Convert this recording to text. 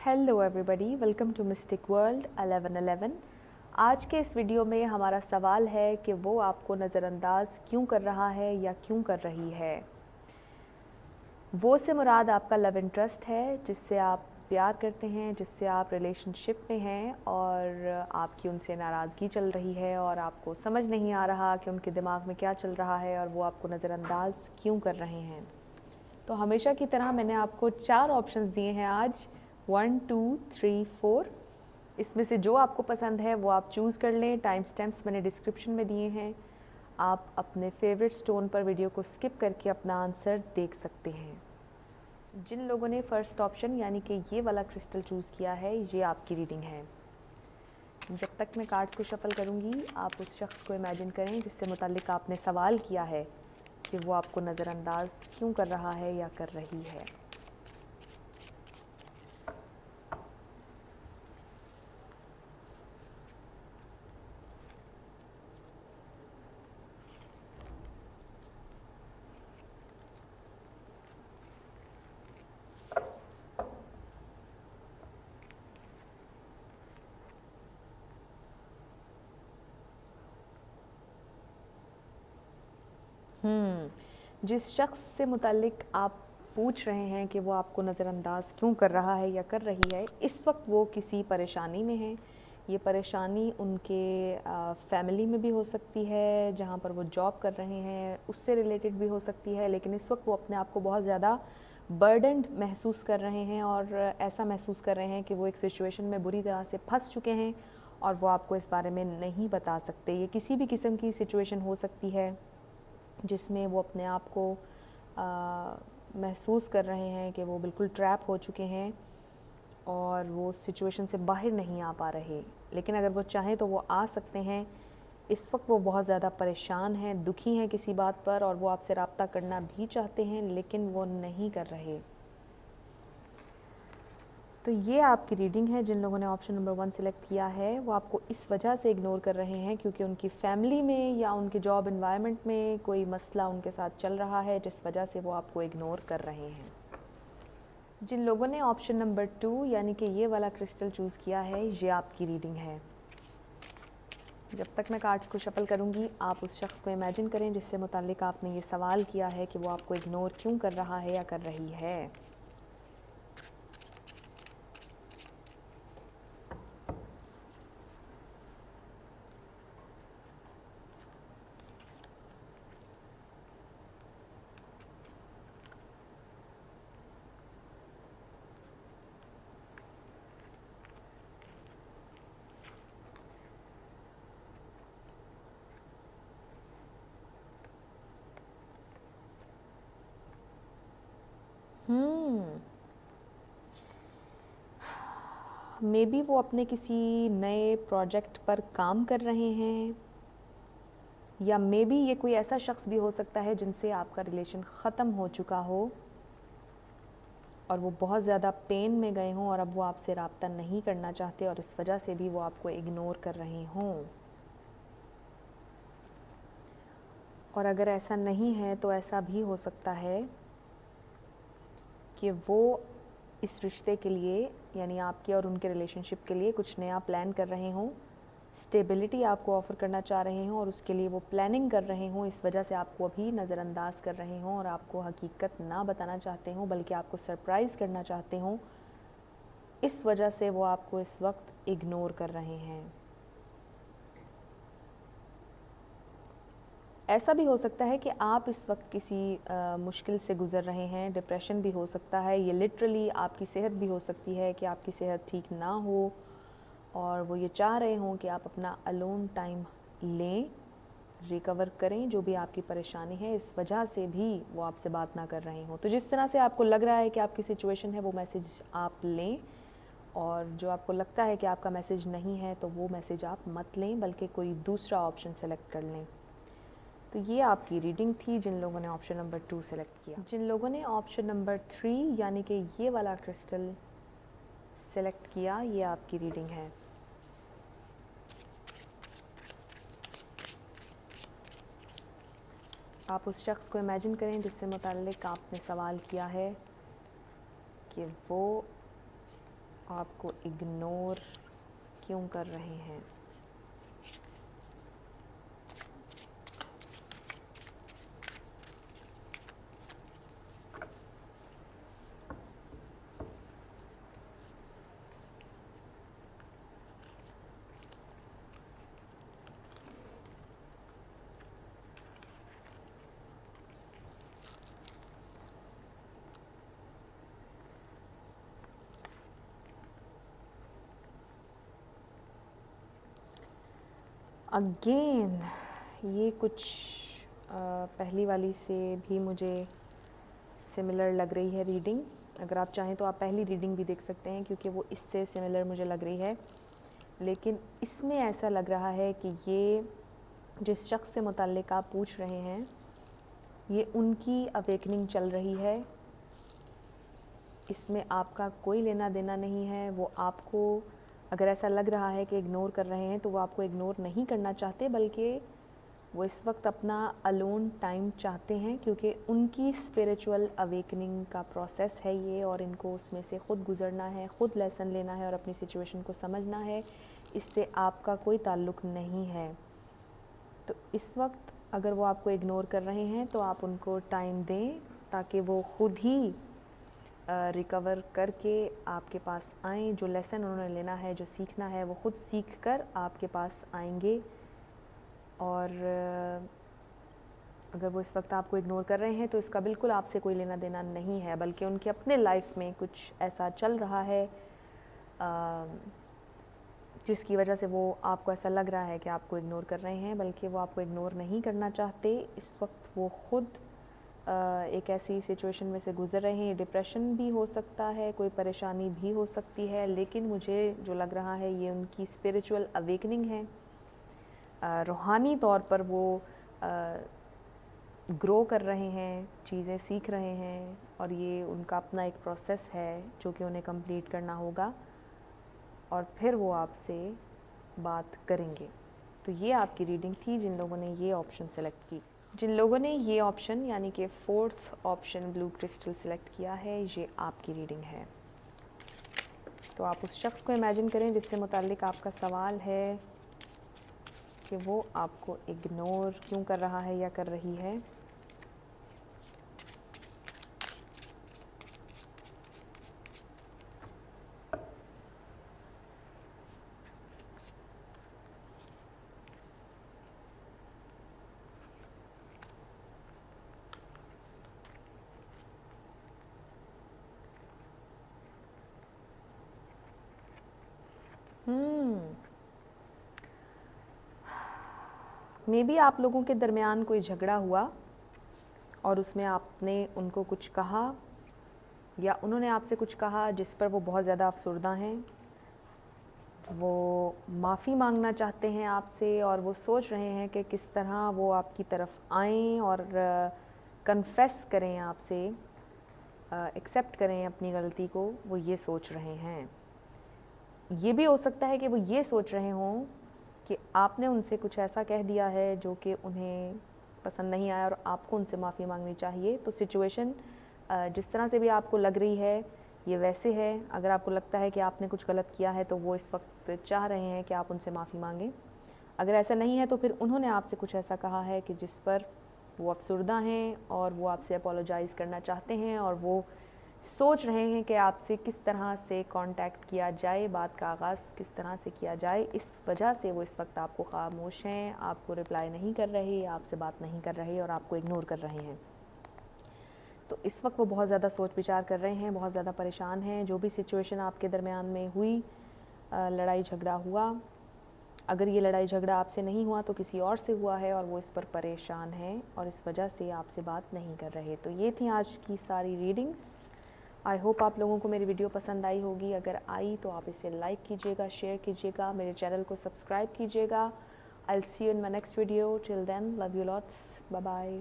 Hello everybody, welcome to mystic world 1111। आज के इस वीडियो में हमारा सवाल है कि वो आपको नज़रअंदाज क्यों कर रहा है या क्यों कर रही है। वो से मुराद आपका लव इंटरेस्ट है, जिससे आप प्यार करते हैं, जिससे आप रिलेशनशिप में हैं और आपकी उनसे नाराज़गी चल रही है और आपको समझ नहीं आ रहा कि उनके दिमाग में क्या चल रहा है और वो आपको नज़रअंदाज क्यों कर रहे हैं। तो हमेशा की तरह मैंने आपको 4 ऑप्शंस दिए हैं आज, 1 2 3 4। इसमें से जो आपको पसंद है वो आप चूज़ कर लें। टाइम स्टैम्प्स मैंने डिस्क्रिप्शन में दिए हैं। आप अपने फेवरेट स्टोन पर वीडियो को स्किप करके अपना आंसर देख सकते हैं। जिन लोगों ने फर्स्ट ऑप्शन यानी कि ये वाला क्रिस्टल चूज़ किया है, ये आपकी रीडिंग है। जब तक मैं कार्ड्स को शफल करूँगी, आप उस शख्स को इमेजिन करें जिससे मुताल्लिक आपने सवाल किया है कि वो आपको नज़रअंदाज क्यों कर रहा है या कर रही है। जिस शख्स से मुताल्लिक आप पूछ रहे हैं कि वो आपको नज़रअंदाज क्यों कर रहा है या कर रही है, इस वक्त वो किसी परेशानी में है। ये परेशानी उनके फैमिली में भी हो सकती है, जहाँ पर वो जॉब कर रहे हैं उससे रिलेटेड भी हो सकती है, लेकिन इस वक्त वो अपने आप को बहुत ज़्यादा बर्डन्ड महसूस कर रहे हैं और ऐसा महसूस कर रहे हैं कि वो एक सिचुएशन में बुरी तरह से फंस चुके हैं और वो आपको इस बारे में नहीं बता सकते। ये किसी भी किस्म की सिचुएशन हो सकती है जिसमें वो अपने आप को महसूस कर रहे हैं कि वो बिल्कुल ट्रैप हो चुके हैं और वो सिचुएशन से बाहर नहीं आ पा रहे। लेकिन अगर वो चाहें तो वो आ सकते हैं। इस वक्त वो बहुत ज़्यादा परेशान हैं, दुखी हैं किसी बात पर और वो आपसे रब्ता करना भी चाहते हैं, लेकिन वो नहीं कर रहे। तो ये आपकी रीडिंग है। जिन लोगों ने ऑप्शन नंबर 1 सिलेक्ट किया है वो आपको इस वजह से इग्नोर कर रहे हैं क्योंकि उनकी फैमिली में या उनके जॉब एनवायरनमेंट में कोई मसला उनके साथ चल रहा है, जिस वजह से वो आपको इग्नोर कर रहे हैं। जिन लोगों ने ऑप्शन नंबर 2 यानी कि ये वाला क्रिस्टल चूज़ किया है, ये आपकी रीडिंग है। जब तक मैं कार्ड्स को शफल करूंगी, आप उस शख्स को इमेजिन करें जिससे मुताल्लिक आपने ये सवाल किया है कि वो आपको इग्नोर क्यों कर रहा है या कर रही है। मे बी वो अपने किसी नए प्रोजेक्ट पर काम कर रहे हैं, या मे बी ये कोई ऐसा शख्स भी हो सकता है जिनसे आपका रिलेशन ख़त्म हो चुका हो और वो बहुत ज़्यादा पेन में गए हों और अब वो आपसे रब्ता नहीं करना चाहते और इस वजह से भी वो आपको इग्नोर कर रहे हों। और अगर ऐसा नहीं है तो ऐसा भी हो सकता है कि वो इस रिश्ते के लिए यानी आपके और उनके रिलेशनशिप के लिए कुछ नया प्लान कर रहे हों, स्टेबिलिटी आपको ऑफ़र करना चाह रहे हों और उसके लिए वो प्लानिंग कर रहे हों। इस वजह से आपको अभी नज़रअंदाज कर रहे हों और आपको हकीकत ना बताना चाहते हों, बल्कि आपको सरप्राइज़ करना चाहते हों। इस वजह से वो आपको इस वक्त इग्नोर कर रहे हैं। ऐसा भी हो सकता है कि आप इस वक्त किसी मुश्किल से गुज़र रहे हैं, डिप्रेशन भी हो सकता है। ये लिटरली आपकी सेहत भी हो सकती है कि आपकी सेहत ठीक ना हो और वो ये चाह रहे हों कि आप अपना अलोन टाइम लें, रिकवर करें जो भी आपकी परेशानी है। इस वजह से भी वो आपसे बात ना कर रहे हों। तो जिस तरह से आपको लग रहा है कि आपकी सिचुएशन है, वो मैसेज आप लें, और जो आपको लगता है कि आपका मैसेज नहीं है तो वो मैसेज आप मत लें, बल्कि कोई दूसरा ऑप्शन सेलेक्ट कर लें। तो ये आपकी रीडिंग थी जिन लोगों ने ऑप्शन नंबर 2 सेलेक्ट किया। जिन लोगों ने ऑप्शन नंबर 3 यानी कि ये वाला क्रिस्टल सेलेक्ट किया, ये आपकी रीडिंग है। आप उस शख्स को इमेजिन करें जिससे मुताल्लिक आपने सवाल किया है कि वो आपको इग्नोर क्यों कर रहे हैं। अगेन ये कुछ पहली वाली से भी मुझे सिमिलर लग रही है रीडिंग। अगर आप चाहें तो आप पहली रीडिंग भी देख सकते हैं क्योंकि वो इससे सिमिलर मुझे लग रही है, लेकिन इसमें ऐसा लग रहा है कि ये जिस शख्स से मुताल्लिक आप पूछ रहे हैं ये उनकी अवेकनिंग चल रही है। इसमें आपका कोई लेना देना नहीं है। वो आपको अगर ऐसा लग रहा है कि इग्नोर कर रहे हैं तो वो आपको इग्नोर नहीं करना चाहते, बल्कि वो इस वक्त अपना अलोन टाइम चाहते हैं क्योंकि उनकी स्पिरिचुअल अवेकनिंग का प्रोसेस है ये, और इनको उसमें से ख़ुद गुज़रना है, ख़ुद लेसन लेना है और अपनी सिचुएशन को समझना है। इससे आपका कोई ताल्लुक़ नहीं है। तो इस वक्त अगर वो आपको इग्नोर कर रहे हैं तो आप उनको टाइम दें ताकि वो ख़ुद ही रिकवर करके आपके पास आएँ। जो लेसन उन्होंने लेना है, जो सीखना है, वो ख़ुद सीख कर आपके पास आएंगे। और अगर वो इस वक्त आपको इग्नोर कर रहे हैं तो इसका बिल्कुल आपसे कोई लेना देना नहीं है, बल्कि उनके अपने लाइफ में कुछ ऐसा चल रहा है जिसकी वजह से वो आपको ऐसा लग रहा है कि आपको इग्नोर कर रहे हैं, बल्कि वो आपको इग्नोर नहीं करना चाहते। इस वक्त वो ख़ुद एक ऐसी सिचुएशन में से गुज़र रहे हैं। डिप्रेशन भी हो सकता है, कोई परेशानी भी हो सकती है, लेकिन मुझे जो लग रहा है ये उनकी स्पिरिचुअल अवेकनिंग है। रूहानी तौर पर वो ग्रो कर रहे हैं, चीज़ें सीख रहे हैं, और ये उनका अपना एक प्रोसेस है जो कि उन्हें कंप्लीट करना होगा, और फिर वो आपसे बात करेंगे। तो ये आपकी रीडिंग थी जिन लोगों ने ये ऑप्शन सेलेक्ट की। जिन लोगों ने ये ऑप्शन यानी कि 4th option blue crystal select किया है, ये आपकी रीडिंग है। तो आप उस शख्स को इमेजिन करें जिससे मुताल्लिक आपका सवाल है कि वो आपको इग्नोर क्यों कर रहा है या कर रही है। मे बी आप लोगों के दरमियान कोई झगड़ा हुआ और उसमें आपने उनको कुछ कहा या उन्होंने आपसे कुछ कहा जिस पर वो बहुत ज़्यादा अफसुर्दा हैं। वो माफ़ी मांगना चाहते हैं आपसे और वो सोच रहे हैं कि किस तरह वो आपकी तरफ आएँ और कन्फेस करें आपसे, एक्सेप्ट करें अपनी गलती को। वो ये सोच रहे हैं। ये भी हो सकता है कि वो ये सोच रहे हों कि आपने उनसे कुछ ऐसा कह दिया है जो कि उन्हें पसंद नहीं आया और आपको उनसे माफ़ी मांगनी चाहिए। तो सिचुएशन जिस तरह से भी आपको लग रही है ये वैसे है। अगर आपको लगता है कि आपने कुछ गलत किया है तो वो इस वक्त चाह रहे हैं कि आप उनसे माफ़ी मांगें। अगर ऐसा नहीं है तो फिर उन्होंने आपसे कुछ ऐसा कहा है कि जिस पर वो अफसुर्दा हैं और वो आपसे अपोलोजाइज़ करना चाहते हैं, और वो सोच रहे हैं कि आपसे किस तरह से कांटेक्ट किया जाए, बात का आगाज़ किस तरह से किया जाए। इस वजह से वो इस वक्त आपको खामोश हैं, आपको रिप्लाई नहीं कर रहे, आपसे बात नहीं कर रहे और आपको इग्नोर कर रहे हैं। तो इस वक्त वो बहुत ज़्यादा सोच विचार कर रहे हैं, बहुत ज़्यादा परेशान हैं। जो भी सिचुएशन आपके दरमियान में हुई, लड़ाई झगड़ा हुआ, अगर ये लड़ाई झगड़ा आपसे नहीं हुआ तो किसी और से हुआ है और वो इस पर परेशान है और इस वजह से आपसे बात नहीं कर रहे। तो ये थी आज की सारी रीडिंग्स। आई होप आप लोगों को मेरी वीडियो पसंद आई होगी। अगर आई तो आप इसे लाइक कीजिएगा, शेयर कीजिएगा, मेरे चैनल को सब्सक्राइब कीजिएगा। I will see you in my next video. Till then, love you lots, bye bye.